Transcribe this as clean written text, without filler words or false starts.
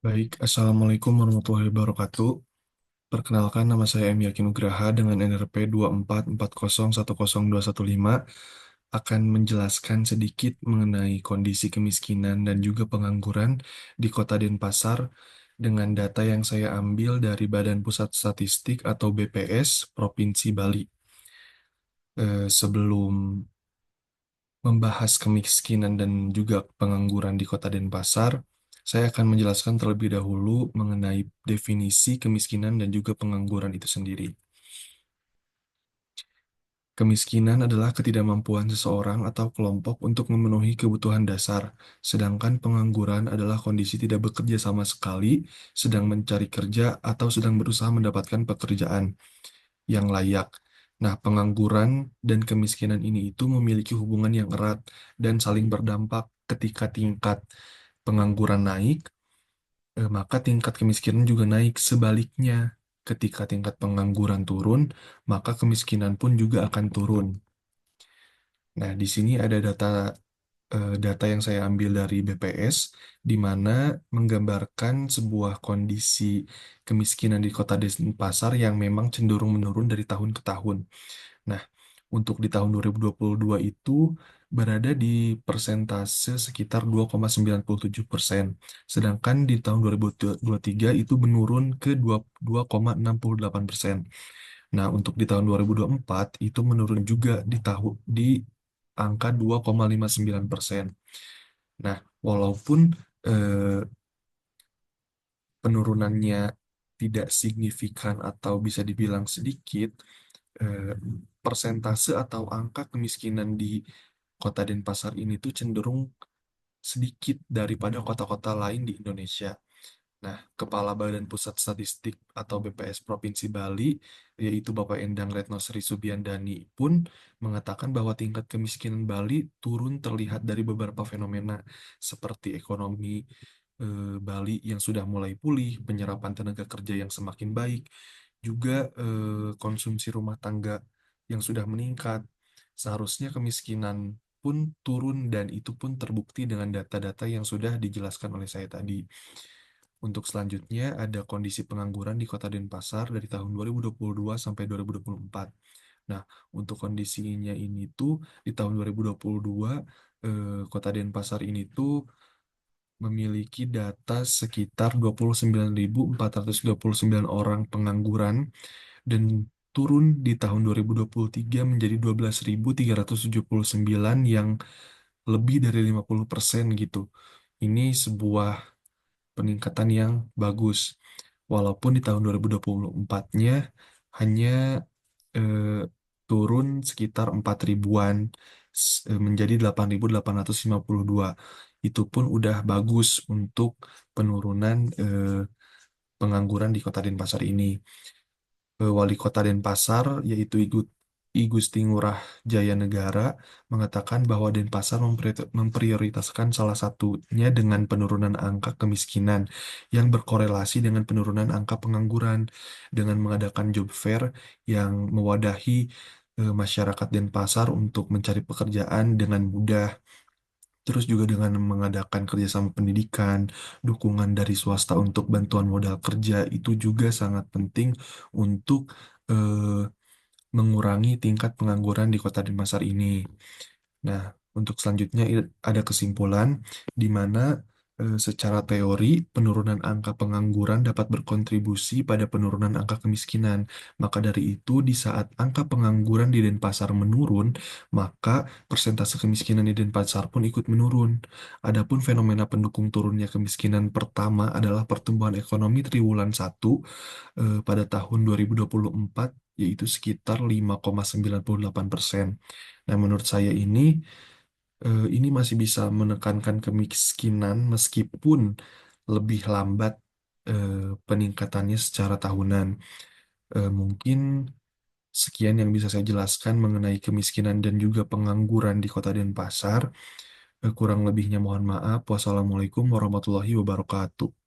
Baik, Assalamualaikum warahmatullahi wabarakatuh. Perkenalkan, nama saya M. Yakin Nugraha dengan NRP 244010215 akan menjelaskan sedikit mengenai kondisi kemiskinan dan juga pengangguran di Kota Denpasar dengan data yang saya ambil dari Badan Pusat Statistik atau BPS Provinsi Bali. Sebelum membahas kemiskinan dan juga pengangguran di Kota Denpasar, saya akan menjelaskan terlebih dahulu mengenai definisi kemiskinan dan juga pengangguran itu sendiri. Kemiskinan adalah ketidakmampuan seseorang atau kelompok untuk memenuhi kebutuhan dasar, sedangkan pengangguran adalah kondisi tidak bekerja sama sekali, sedang mencari kerja, atau sedang berusaha mendapatkan pekerjaan yang layak. Nah, pengangguran dan kemiskinan ini itu memiliki hubungan yang erat dan saling berdampak. Ketika tingkat pengangguran naik, maka tingkat kemiskinan juga naik. Sebaliknya, ketika tingkat pengangguran turun, maka kemiskinan pun juga akan turun. Nah, di sini ada data yang saya ambil dari BPS, di mana menggambarkan sebuah kondisi kemiskinan di Kota Denpasar yang memang cenderung menurun dari tahun ke tahun. Nah, untuk di tahun 2022 itu berada di persentase sekitar 2,97%. Sedangkan di tahun 2023 itu menurun ke 2,68%. Nah, untuk di tahun 2024 itu menurun juga di angka 2,59%. Nah, walaupun eh, penurunannya tidak signifikan atau bisa dibilang sedikit, eh, persentase atau angka kemiskinan di Kota Denpasar ini tuh cenderung sedikit daripada kota-kota lain di Indonesia. Nah, Kepala Badan Pusat Statistik atau BPS Provinsi Bali, yaitu Bapak Endang Retno Sri Subiandani pun mengatakan bahwa tingkat kemiskinan Bali turun terlihat dari beberapa fenomena seperti ekonomi Bali yang sudah mulai pulih, penyerapan tenaga kerja yang semakin baik, juga konsumsi rumah tangga yang sudah meningkat. Seharusnya kemiskinan pun turun dan itu pun terbukti dengan data-data yang sudah dijelaskan oleh saya tadi. Untuk selanjutnya ada kondisi pengangguran di Kota Denpasar dari tahun 2022 sampai 2024. Nah, untuk kondisinya ini tuh di tahun 2022 Kota Denpasar ini tuh memiliki data sekitar 29.429 orang pengangguran dan turun di tahun 2023 menjadi 12.379 yang lebih dari 50% gitu. Ini sebuah peningkatan yang bagus. Walaupun di tahun 2024-nya hanya eh, turun sekitar 4 ribuan menjadi 8.852. Itu pun udah bagus untuk penurunan pengangguran di Kota Denpasar ini. Wali Kota Denpasar, yaitu I Gusti Ngurah Jaya Negara, mengatakan bahwa Denpasar memprioritaskan salah satunya dengan penurunan angka kemiskinan yang berkorelasi dengan penurunan angka pengangguran, dengan mengadakan job fair yang mewadahi masyarakat Denpasar untuk mencari pekerjaan dengan mudah. Terus juga dengan mengadakan kerjasama pendidikan, dukungan dari swasta untuk bantuan modal kerja itu juga sangat penting untuk eh, mengurangi tingkat pengangguran di Kota Denpasar ini. Nah, untuk selanjutnya ada kesimpulan di mana secara teori penurunan angka pengangguran dapat berkontribusi pada penurunan angka kemiskinan. Maka dari itu, di saat angka pengangguran di Denpasar menurun, maka persentase kemiskinan di Denpasar pun ikut menurun. Adapun fenomena pendukung turunnya kemiskinan pertama adalah pertumbuhan ekonomi triwulan 1 pada tahun 2024 yaitu sekitar 5,98%. Nah, menurut saya ini masih bisa menekankan kemiskinan meskipun lebih lambat eh, peningkatannya secara tahunan. Mungkin sekian yang bisa saya jelaskan mengenai kemiskinan dan juga pengangguran di Kota Denpasar. Kurang lebihnya mohon maaf. Wassalamualaikum warahmatullahi wabarakatuh.